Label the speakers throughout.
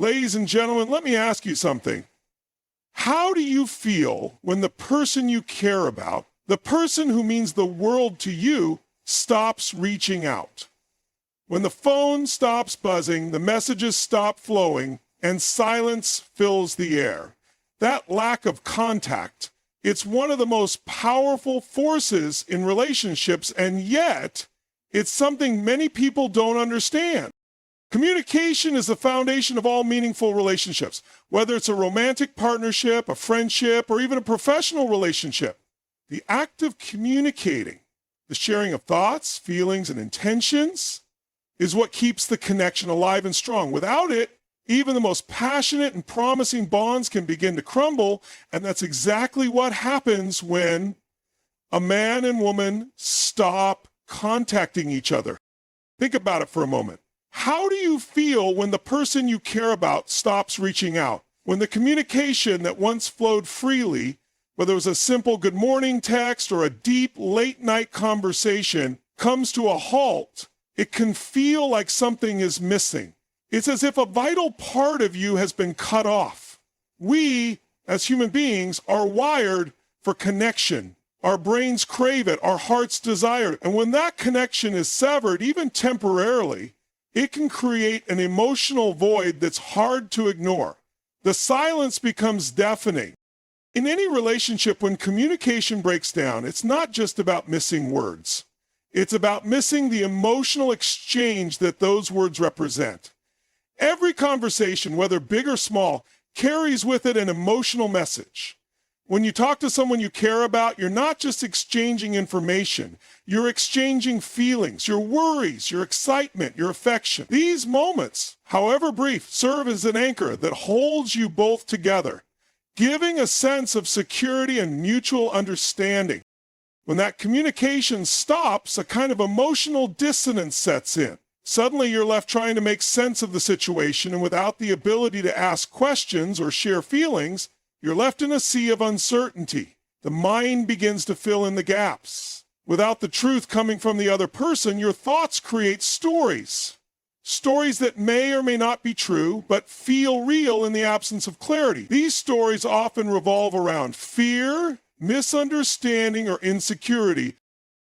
Speaker 1: Ladies and gentlemen, let me ask you something. How do you feel when the person you care about, the person who means the world to you, stops reaching out? When the phone stops buzzing, the messages stop flowing, and silence fills the air. That lack of contact, it's one of the most powerful forces in relationships, and yet it's something many people don't understand. Communication is the foundation of all meaningful relationships, whether it's a romantic partnership, a friendship, or even a professional relationship. The act of communicating, the sharing of thoughts, feelings, and intentions is what keeps the connection alive and strong. Without it, even the most passionate and promising bonds can begin to crumble, and that's exactly what happens when a man and woman stop contacting each other. Think about it for a moment. How do you feel when the person you care about stops reaching out? When the communication that once flowed freely, whether it was a simple good morning text or a deep late night conversation, comes to a halt, it can feel like something is missing. It's as if a vital part of you has been cut off. We, as human beings, are wired for connection. Our brains crave it, our hearts desire it. And when that connection is severed, even temporarily, it can create an emotional void that's hard to ignore. The silence becomes deafening. In any relationship, when communication breaks down, it's not just about missing words. It's about missing the emotional exchange that those words represent. Every conversation, whether big or small, carries with it an emotional message. When you talk to someone you care about, you're not just exchanging information. You're exchanging feelings, your worries, your excitement, your affection. These moments, however brief, serve as an anchor that holds you both together, giving a sense of security and mutual understanding. When that communication stops, a kind of emotional dissonance sets in. Suddenly you're left trying to make sense of the situation, and without the ability to ask questions or share feelings, you're left in a sea of uncertainty. The mind begins to fill in the gaps. Without the truth coming from the other person, your thoughts create stories. Stories that may or may not be true, but feel real in the absence of clarity. These stories often revolve around fear, misunderstanding, or insecurity.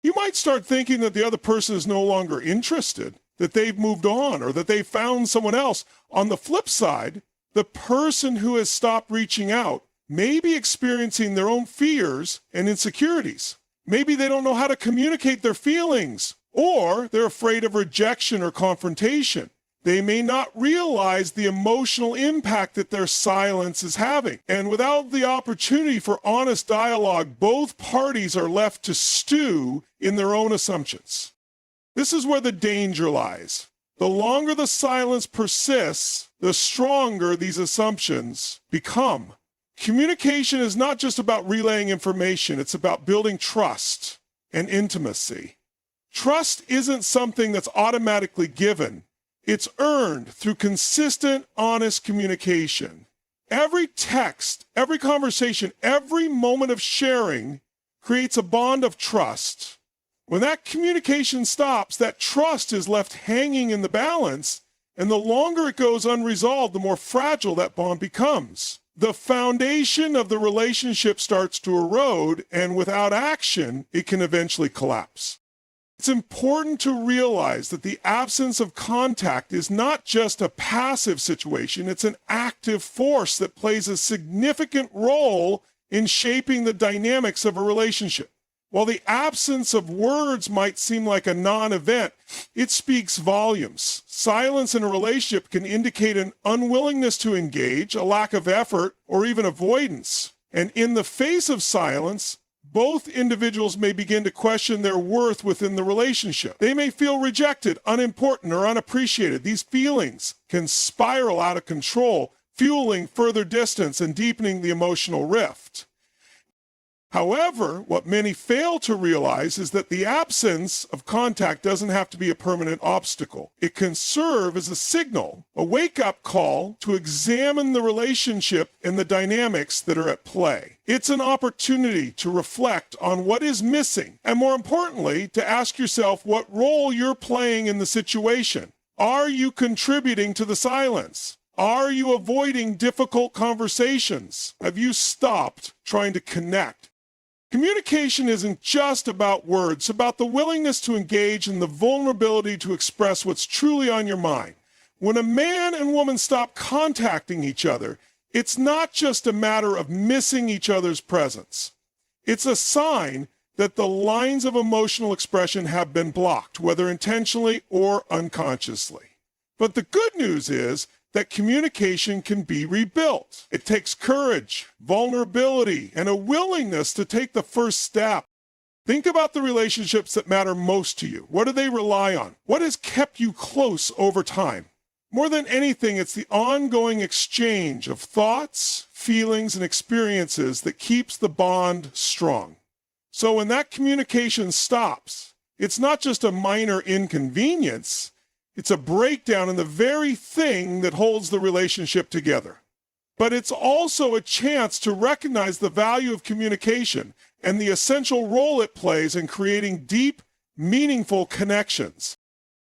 Speaker 1: You might start thinking that the other person is no longer interested, that they've moved on, or that they've found someone else. On the flip side, the person who has stopped reaching out may be experiencing their own fears and insecurities. Maybe they don't know how to communicate their feelings, or they're afraid of rejection or confrontation. They may not realize the emotional impact that their silence is having. And without the opportunity for honest dialogue, both parties are left to stew in their own assumptions. This is where the danger lies. The longer the silence persists, the stronger these assumptions become. Communication is not just about relaying information, it's about building trust and intimacy. Trust isn't something that's automatically given. It's earned through consistent, honest communication. Every text, every conversation, every moment of sharing creates a bond of trust. When that communication stops, that trust is left hanging in the balance, and the longer it goes unresolved, the more fragile that bond becomes. The foundation of the relationship starts to erode, and without action, it can eventually collapse. It's important to realize that the absence of contact is not just a passive situation, it's an active force that plays a significant role in shaping the dynamics of a relationship. While the absence of words might seem like a non-event, it speaks volumes. Silence in a relationship can indicate an unwillingness to engage, a lack of effort, or even avoidance. And in the face of silence, both individuals may begin to question their worth within the relationship. They may feel rejected, unimportant, or unappreciated. These feelings can spiral out of control, fueling further distance and deepening the emotional rift. However, what many fail to realize is that the absence of contact doesn't have to be a permanent obstacle. It can serve as a signal, a wake-up call to examine the relationship and the dynamics that are at play. It's an opportunity to reflect on what is missing, and more importantly, to ask yourself what role you're playing in the situation. Are you contributing to the silence? Are you avoiding difficult conversations? Have you stopped trying to connect? Communication isn't just about words, it's about the willingness to engage and the vulnerability to express what's truly on your mind. When a man and woman stop contacting each other, it's not just a matter of missing each other's presence. It's a sign that the lines of emotional expression have been blocked, whether intentionally or unconsciously. But the good news is that communication can be rebuilt. It takes courage, vulnerability, and a willingness to take the first step. Think about the relationships that matter most to you. What do they rely on? What has kept you close over time? More than anything, it's the ongoing exchange of thoughts, feelings, and experiences that keeps the bond strong. So when that communication stops, it's not just a minor inconvenience, it's a breakdown in the very thing that holds the relationship together. But it's also a chance to recognize the value of communication and the essential role it plays in creating deep, meaningful connections.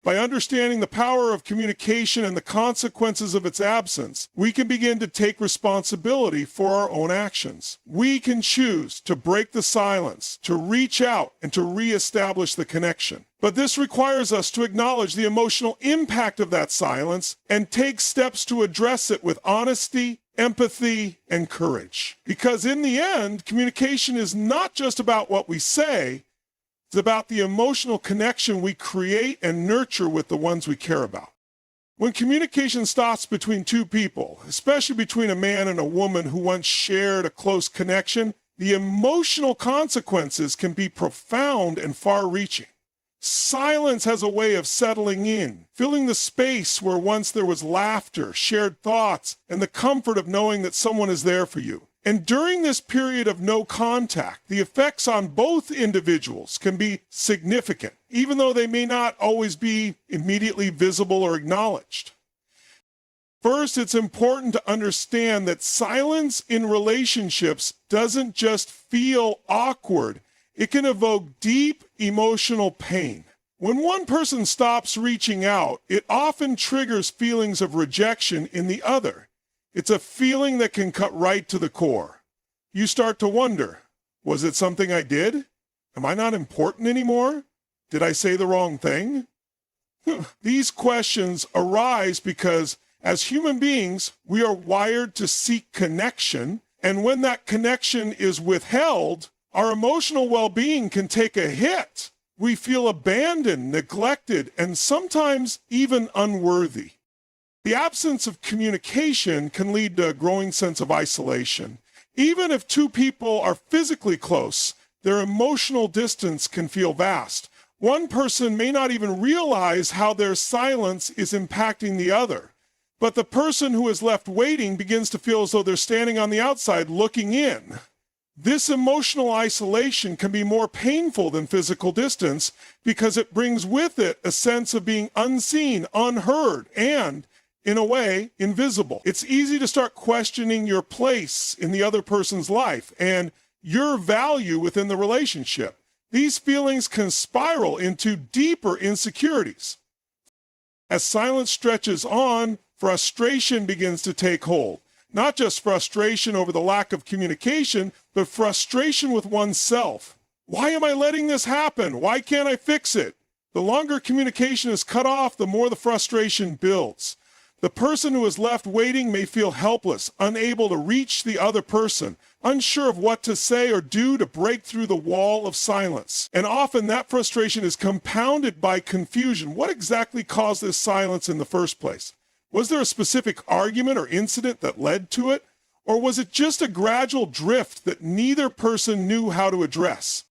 Speaker 1: By understanding the power of communication and the consequences of its absence, we can begin to take responsibility for our own actions. We can choose to break the silence, to reach out, and to reestablish the connection. But this requires us to acknowledge the emotional impact of that silence and take steps to address it with honesty, empathy, and courage. Because in the end, communication is not just about what we say, it's about the emotional connection we create and nurture with the ones we care about. When communication stops between two people, especially between a man and a woman who once shared a close connection, the emotional consequences can be profound and far-reaching. Silence has a way of settling in, filling the space where once there was laughter, shared thoughts, and the comfort of knowing that someone is there for you. And during this period of no contact, the effects on both individuals can be significant, even though they may not always be immediately visible or acknowledged. First, it's important to understand that silence in relationships doesn't just feel awkward. It can evoke deep emotional pain. When one person stops reaching out, it often triggers feelings of rejection in the other. It's a feeling that can cut right to the core. You start to wonder, was it something I did? Am I not important anymore? Did I say the wrong thing? These questions arise because as human beings, we are wired to seek connection, and when that connection is withheld, our emotional well-being can take a hit. We feel abandoned, neglected, and sometimes even unworthy. The absence of communication can lead to a growing sense of isolation. Even if two people are physically close, their emotional distance can feel vast. One person may not even realize how their silence is impacting the other, but the person who is left waiting begins to feel as though they're standing on the outside looking in. This emotional isolation can be more painful than physical distance because it brings with it a sense of being unseen, unheard, and in a way, invisible. It's easy to start questioning your place in the other person's life and your value within the relationship. These feelings can spiral into deeper insecurities. As silence stretches on, frustration begins to take hold. Not just frustration over the lack of communication, but frustration with oneself. Why am I letting this happen? Why can't I fix it? The longer communication is cut off, the more the frustration builds. The person who is left waiting may feel helpless, unable to reach the other person, unsure of what to say or do to break through the wall of silence. And often that frustration is compounded by confusion. What exactly caused this silence in the first place? Was there a specific argument or incident that led to it? Or was it just a gradual drift that neither person knew how to address?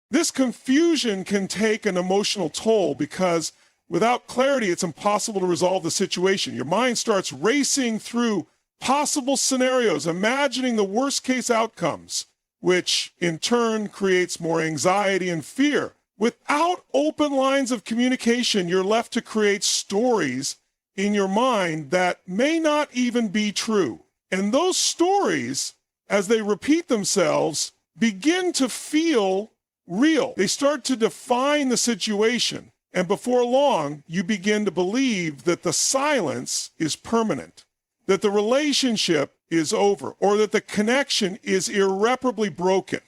Speaker 1: This confusion can take an emotional toll because without clarity, it's impossible to resolve the situation. Your mind starts racing through possible scenarios, imagining the worst-case outcomes, which in turn creates more anxiety and fear. Without open lines of communication, you're left to create stories in your mind that may not even be true. And those stories, as they repeat themselves, begin to feel real. They start to define the situation. And before long, you begin to believe that the silence is permanent. that the relationship is over or that the connection is irreparably broken.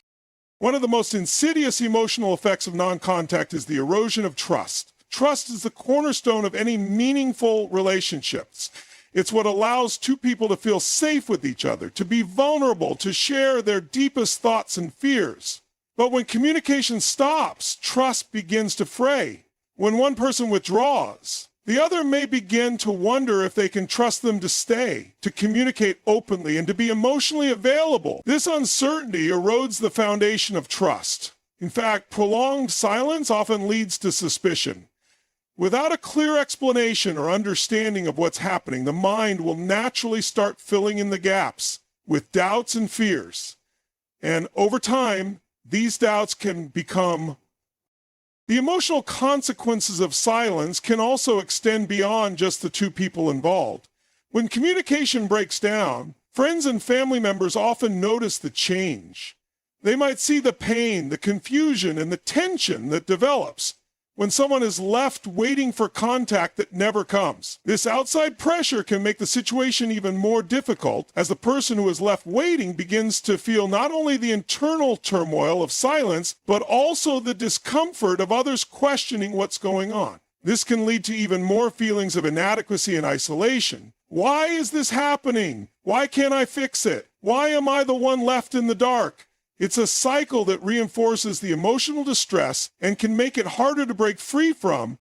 Speaker 1: One of the most insidious emotional effects of non-contact is the erosion of trust. Trust is the cornerstone of any meaningful relationships. It's what allows two people to feel safe with each other, to be vulnerable, to share their deepest thoughts and fears. But when communication stops, trust begins to fray. When one person withdraws, the other may begin to wonder if they can trust them to stay, to communicate openly, and to be emotionally available. This uncertainty erodes the foundation of trust. In fact, prolonged silence often leads to suspicion. Without a clear explanation or understanding of what's happening, the mind will naturally start filling in the gaps with doubts and fears. And over time, these doubts can become. The emotional consequences of silence can also extend beyond just the two people involved. When communication breaks down, friends and family members often notice the change. They might see the pain, the confusion, and the tension that develops when someone is left waiting for contact that never comes. This outside pressure can make the situation even more difficult as the person who is left waiting begins to feel not only the internal turmoil of silence, but also the discomfort of others questioning what's going on. This can lead to even more feelings of inadequacy and isolation. Why is this happening? Why can't I fix it? Why am I the one left in the dark? It's a cycle that reinforces the emotional distress and can make it harder to break free from.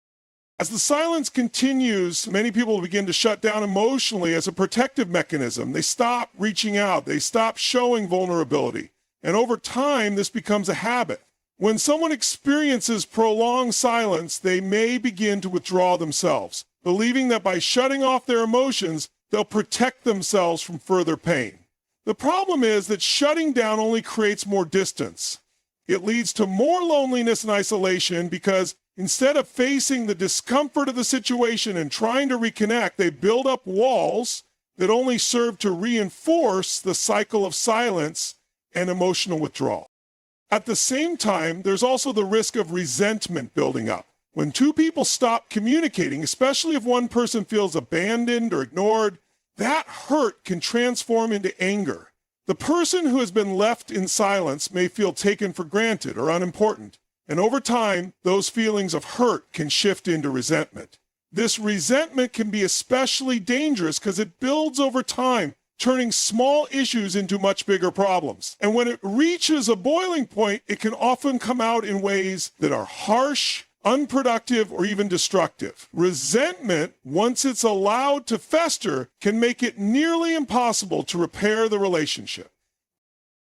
Speaker 1: As the silence continues, many people begin to shut down emotionally as a protective mechanism. They stop reaching out. They stop showing vulnerability. And over time, this becomes a habit. When someone experiences prolonged silence, they may begin to withdraw themselves, believing that by shutting off their emotions, they'll protect themselves from further pain. The problem is that shutting down only creates more distance. It leads to more loneliness and isolation because instead of facing the discomfort of the situation and trying to reconnect, they build up walls that only serve to reinforce the cycle of silence and emotional withdrawal. At the same time, there's also the risk of resentment building up. When two people stop communicating, especially if one person feels abandoned or ignored, that hurt can transform into anger. The person who has been left in silence may feel taken for granted or unimportant, and over time, those feelings of hurt can shift into resentment. This resentment can be especially dangerous because it builds over time, turning small issues into much bigger problems. And when it reaches a boiling point, it can often come out in ways that are harsh, unproductive, or even destructive. Resentment, once it's allowed to fester, can make it nearly impossible to repair the relationship.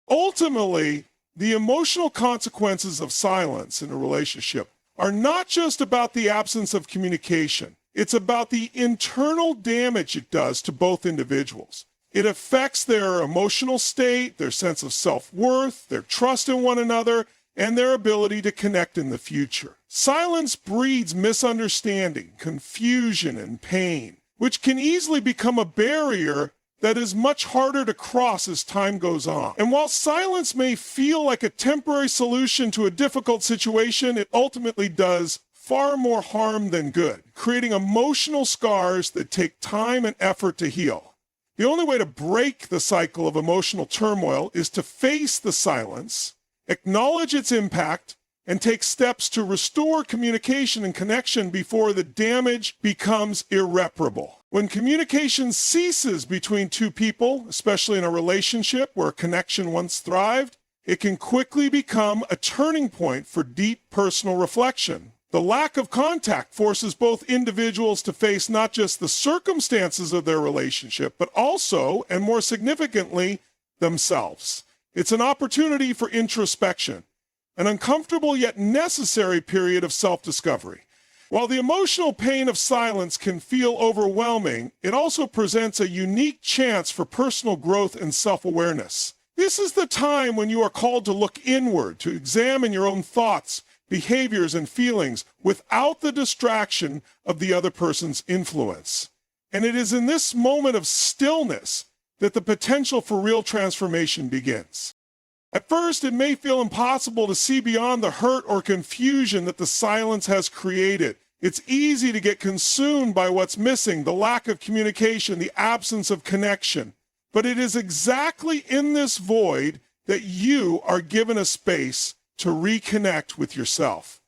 Speaker 1: Ultimately, the emotional consequences of silence in a relationship are not just about the absence of communication. It's about the internal damage it does to both individuals. It affects their emotional state, their sense of self-worth, their trust in one another, and their ability to connect in the future. Silence breeds misunderstanding, confusion, and pain, which can easily become a barrier that is much harder to cross as time goes on. And while silence may feel like a temporary solution to a difficult situation, it ultimately does far more harm than good, creating emotional scars that take time and effort to heal. The only way to break the cycle of emotional turmoil is to face the silence, acknowledge its impact, and take steps to restore communication and connection before the damage becomes irreparable. When communication ceases between two people, especially in a relationship where a connection once thrived, it can quickly become a turning point for deep personal reflection. The lack of contact forces both individuals to face not just the circumstances of their relationship, but also, and more significantly, themselves. It's an opportunity for introspection, an uncomfortable yet necessary period of self-discovery. While the emotional pain of silence can feel overwhelming, it also presents a unique chance for personal growth and self-awareness. This is the time when you are called to look inward, to examine your own thoughts, behaviors, and feelings without the distraction of the other person's influence. And it is in this moment of stillness that the potential for real transformation begins. At first, it may feel impossible to see beyond the hurt or confusion that the silence has created. It's easy to get consumed by what's missing, the lack of communication, the absence of connection. But it is exactly in this void that you are given a space to reconnect with yourself.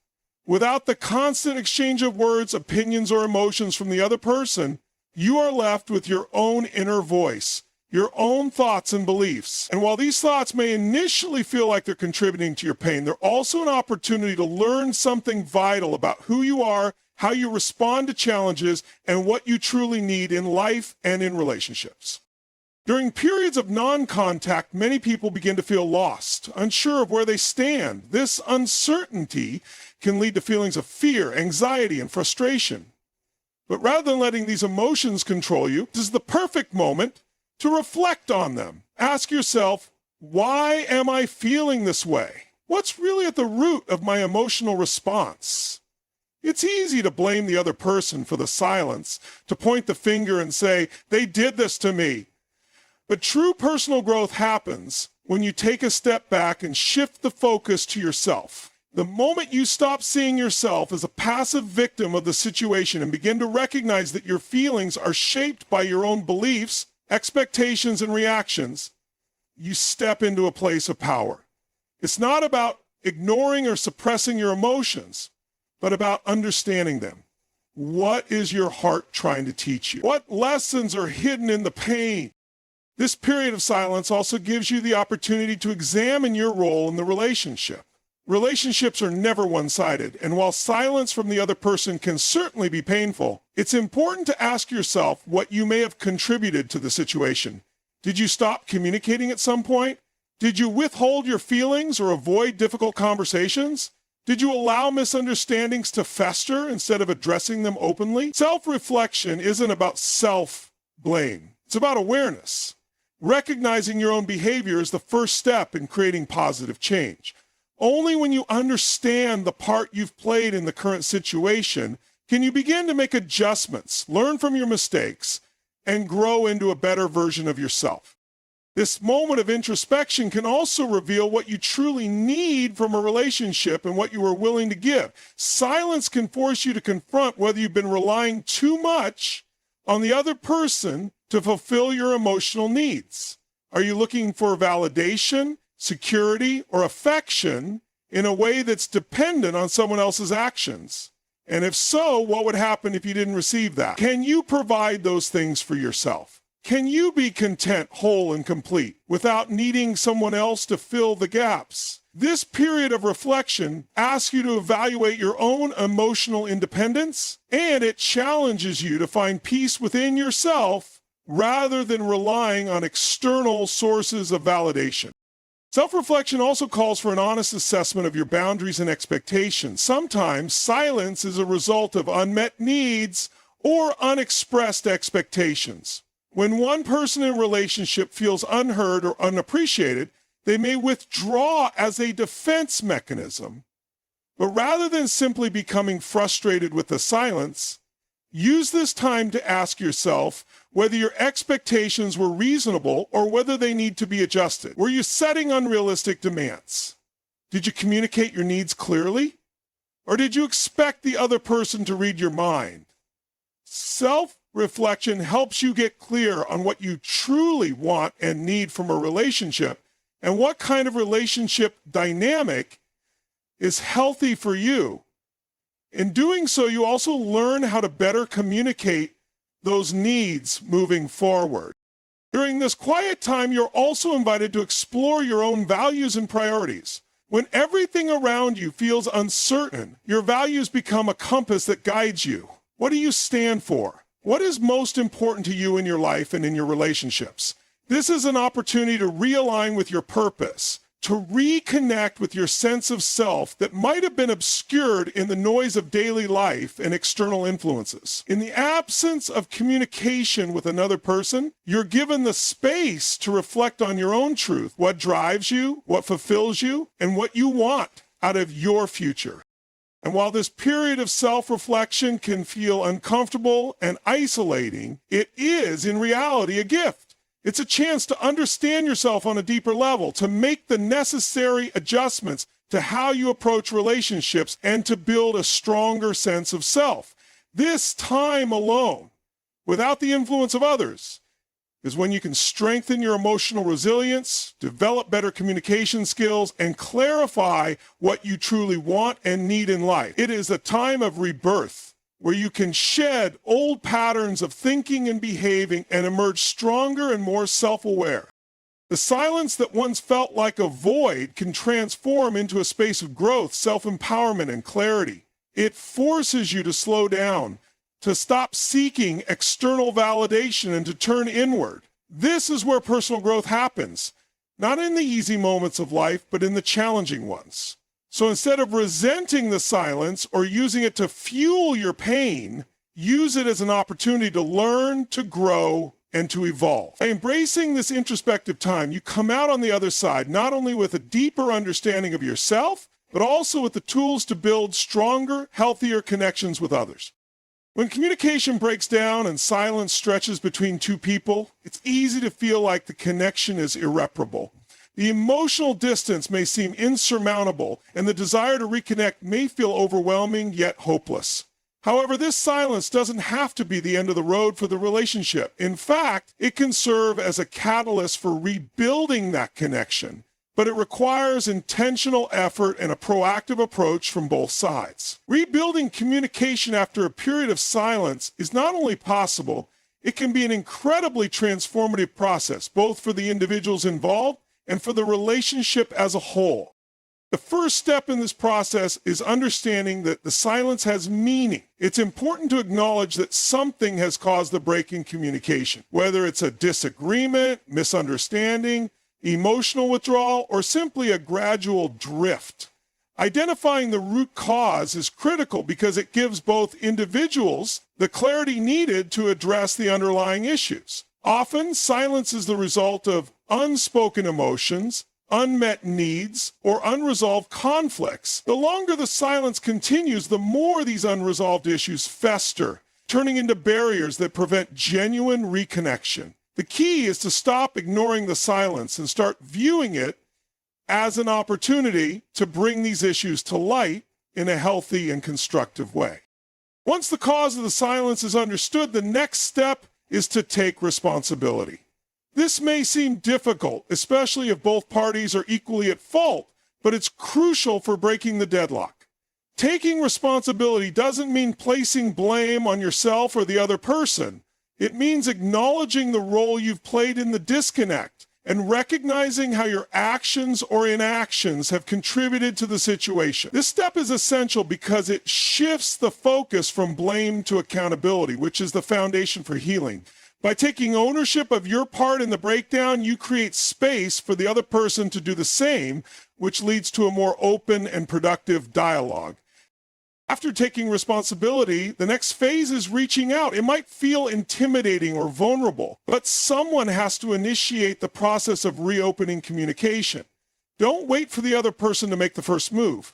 Speaker 1: Without the constant exchange of words, opinions, or emotions from the other person, you are left with your own inner voice, your own thoughts and beliefs. And while these thoughts may initially feel like they're contributing to your pain, they're also an opportunity to learn something vital about who you are, how you respond to challenges, and what you truly need in life and in relationships. During periods of non-contact, many people begin to feel lost, unsure of where they stand. This uncertainty can lead to feelings of fear, anxiety, and frustration. But rather than letting these emotions control you, this is the perfect moment to reflect on them. Ask yourself, why am I feeling this way? What's really at the root of my emotional response? It's easy to blame the other person for the silence, to point the finger and say, they did this to me. But true personal growth happens when you take a step back and shift the focus to yourself. The moment you stop seeing yourself as a passive victim of the situation and begin to recognize that your feelings are shaped by your own beliefs, expectations, and reactions, you step into a place of power. It's not about ignoring or suppressing your emotions, but about understanding them. What is your heart trying to teach you? What lessons are hidden in the pain? This period of silence also gives you the opportunity to examine your role in the relationship. Relationships are never one-sided, and while silence from the other person can certainly be painful, it's important to ask yourself what you may have contributed to the situation. Did you stop communicating at some point? Did you withhold your feelings or avoid difficult conversations? Did you allow misunderstandings to fester instead of addressing them openly? Self-reflection isn't about self-blame. It's about awareness. Recognizing your own behavior is the first step in creating positive change. Only when you understand the part you've played in the current situation can you begin to make adjustments, learn from your mistakes, and grow into a better version of yourself. This moment of introspection can also reveal what you truly need from a relationship and what you are willing to give. Silence can force you to confront whether you've been relying too much on the other person to fulfill your emotional needs. Are you looking for validation, security, or affection in a way that's dependent on someone else's actions? And if so, what would happen if you didn't receive that? Can you provide those things for yourself? Can you be content, whole, and complete without needing someone else to fill the gaps? This period of reflection asks you to evaluate your own emotional independence, and it challenges you to find peace within yourself rather than relying on external sources of validation. Self-reflection also calls for an honest assessment of your boundaries and expectations. Sometimes silence is a result of unmet needs or unexpressed expectations. When one person in a relationship feels unheard or unappreciated, they may withdraw as a defense mechanism. But rather than simply becoming frustrated with the silence, use this time to ask yourself whether your expectations were reasonable or whether they need to be adjusted. Were you setting unrealistic demands? Did you communicate your needs clearly? Or did you expect the other person to read your mind? Self-reflection helps you get clear on what you truly want and need from a relationship and what kind of relationship dynamic is healthy for you. In doing so, you also learn how to better communicate those needs moving forward. During this quiet time, you're also invited to explore your own values and priorities. When everything around you feels uncertain, your values become a compass that guides you. What do you stand for? What is most important to you in your life and in your relationships? This is an opportunity to realign with your purpose, to reconnect with your sense of self that might have been obscured in the noise of daily life and external influences. In the absence of communication with another person, you're given the space to reflect on your own truth, what drives you, what fulfills you, and what you want out of your future. And while this period of self-reflection can feel uncomfortable and isolating, it is in reality a gift. It's a chance to understand yourself on a deeper level, to make the necessary adjustments to how you approach relationships and to build a stronger sense of self. This time alone, without the influence of others, is when you can strengthen your emotional resilience, develop better communication skills, and clarify what you truly want and need in life. It is a time of rebirth where you can shed old patterns of thinking and behaving and emerge stronger and more self-aware. The silence that once felt like a void can transform into a space of growth, self-empowerment, and clarity. It forces you to slow down, to stop seeking external validation and to turn inward. This is where personal growth happens, not in the easy moments of life, but in the challenging ones. So instead of resenting the silence or using it to fuel your pain, use it as an opportunity to learn, to grow, and to evolve. By embracing this introspective time, you come out on the other side not only with a deeper understanding of yourself, but also with the tools to build stronger, healthier connections with others. When communication breaks down and silence stretches between two people, it's easy to feel like the connection is irreparable. The emotional distance may seem insurmountable, and the desire to reconnect may feel overwhelming yet hopeless. However, this silence doesn't have to be the end of the road for the relationship. In fact, it can serve as a catalyst for rebuilding that connection. But it requires intentional effort and a proactive approach from both sides. Rebuilding communication after a period of silence is not only possible, it can be an incredibly transformative process, both for the individuals involved and for the relationship as a whole. The first step in this process is understanding that the silence has meaning. It's important to acknowledge that something has caused the break in communication, whether it's a disagreement, misunderstanding, emotional withdrawal, or simply a gradual drift. Identifying the root cause is critical because it gives both individuals the clarity needed to address the underlying issues. Often, silence is the result of unspoken emotions, unmet needs, or unresolved conflicts. The longer the silence continues, the more these unresolved issues fester, turning into barriers that prevent genuine reconnection. The key is to stop ignoring the silence and start viewing it as an opportunity to bring these issues to light in a healthy and constructive way. Once the cause of the silence is understood, the next step is to take responsibility. This may seem difficult, especially if both parties are equally at fault, but it's crucial for breaking the deadlock. Taking responsibility doesn't mean placing blame on yourself or the other person. It means acknowledging the role you've played in the disconnect and recognizing how your actions or inactions have contributed to the situation. This step is essential because it shifts the focus from blame to accountability, which is the foundation for healing. By taking ownership of your part in the breakdown, you create space for the other person to do the same, which leads to a more open and productive dialogue. After taking responsibility, the next phase is reaching out. It might feel intimidating or vulnerable, but someone has to initiate the process of reopening communication. Don't wait for the other person to make the first move.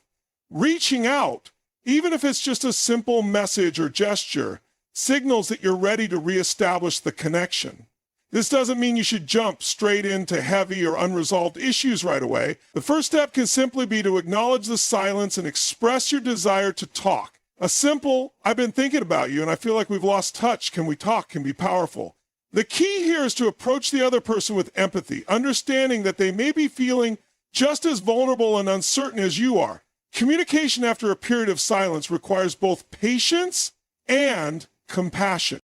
Speaker 1: Reaching out, even if it's just a simple message or gesture, signals that you're ready to reestablish the connection. This doesn't mean you should jump straight into heavy or unresolved issues right away. The first step can simply be to acknowledge the silence and express your desire to talk. A simple, "I've been thinking about you and I feel like we've lost touch. Can we talk?" can be powerful. The key here is to approach the other person with empathy, understanding that they may be feeling just as vulnerable and uncertain as you are. Communication after a period of silence requires both patience and compassion.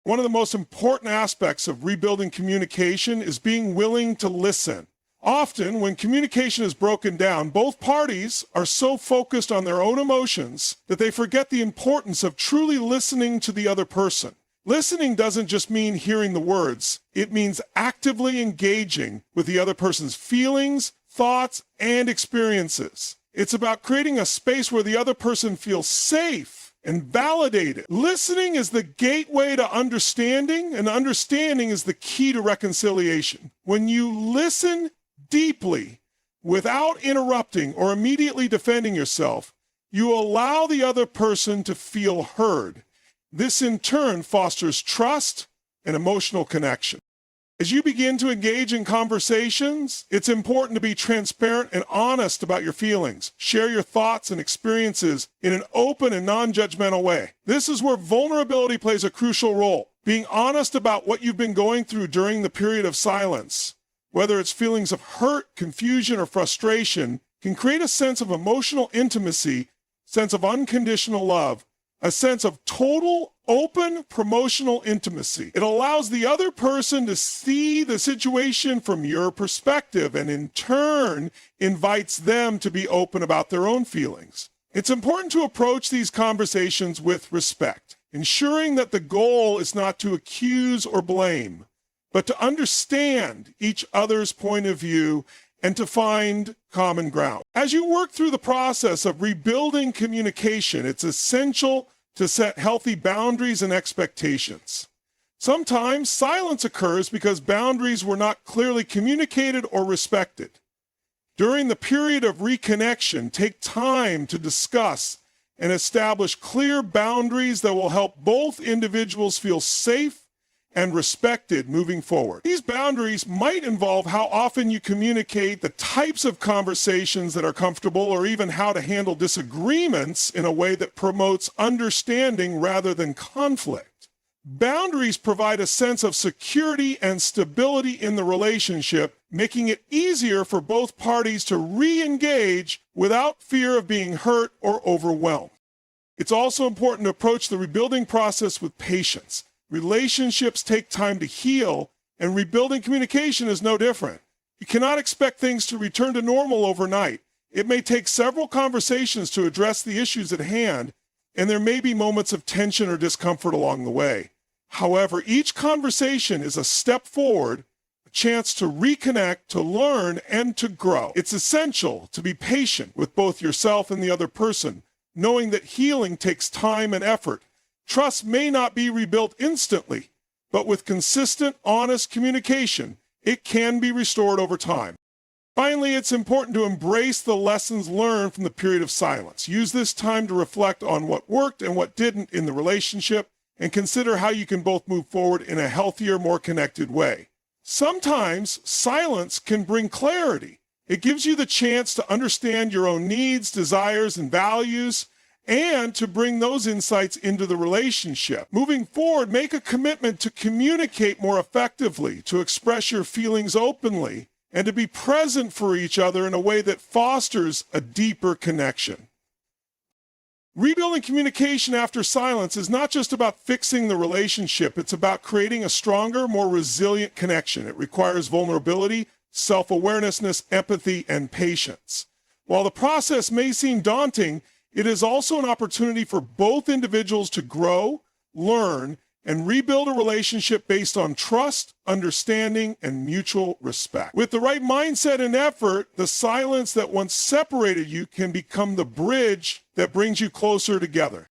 Speaker 1: One of the most important aspects of rebuilding communication is being willing to listen. Often, when communication is broken down, both parties are so focused on their own emotions that they forget the importance of truly listening to the other person. Listening doesn't just mean hearing the words. It means actively engaging with the other person's feelings, thoughts, and experiences. It's about creating a space where the other person feels safe and validated. Listening is the gateway to understanding, and understanding is the key to reconciliation. When you listen deeply, without interrupting or immediately defending yourself, you allow the other person to feel heard. This in turn fosters trust and emotional connection. As you begin to engage in conversations, it's important to be transparent and honest about your feelings. Share your thoughts and experiences in an open and non-judgmental way. This is where vulnerability plays a crucial role. Being honest about what you've been going through during the period of silence, whether it's feelings of hurt, confusion, or frustration, can create a sense of emotional intimacy, sense of unconditional love, a sense of total, open, promotional intimacy. It allows the other person to see the situation from your perspective and in turn invites them to be open about their own feelings. It's important to approach these conversations with respect, ensuring that the goal is not to accuse or blame, but to understand each other's point of view and to find common ground. As you work through the process of rebuilding communication, it's essential to set healthy boundaries and expectations. Sometimes silence occurs because boundaries were not clearly communicated or respected. During the period of reconnection, take time to discuss and establish clear boundaries that will help both individuals feel safe and respected moving forward. These boundaries might involve how often you communicate, the types of conversations that are comfortable, or even how to handle disagreements in a way that promotes understanding rather than conflict. Boundaries provide a sense of security and stability in the relationship, making it easier for both parties to re-engage without fear of being hurt or overwhelmed. It's also important to approach the rebuilding process with patience. Relationships take time to heal, and rebuilding communication is no different. You cannot expect things to return to normal overnight. It may take several conversations to address the issues at hand, and there may be moments of tension or discomfort along the way. However, each conversation is a step forward, a chance to reconnect, to learn, and to grow. It's essential to be patient with both yourself and the other person, knowing that healing takes time and effort. Trust may not be rebuilt instantly, but with consistent, honest communication, it can be restored over time. Finally, it's important to embrace the lessons learned from the period of silence. Use this time to reflect on what worked and what didn't in the relationship, and consider how you can both move forward in a healthier, more connected way. Sometimes silence can bring clarity. It gives you the chance to understand your own needs, desires, and values, and to bring those insights into the relationship. Moving forward, make a commitment to communicate more effectively, to express your feelings openly, and to be present for each other in a way that fosters a deeper connection. Rebuilding communication after silence is not just about fixing the relationship, it's about creating a stronger, more resilient connection. It requires vulnerability, self-awareness, empathy, and patience. While the process may seem daunting, it is also an opportunity for both individuals to grow, learn, and rebuild a relationship based on trust, understanding, and mutual respect. With the right mindset and effort, the silence that once separated you can become the bridge that brings you closer together.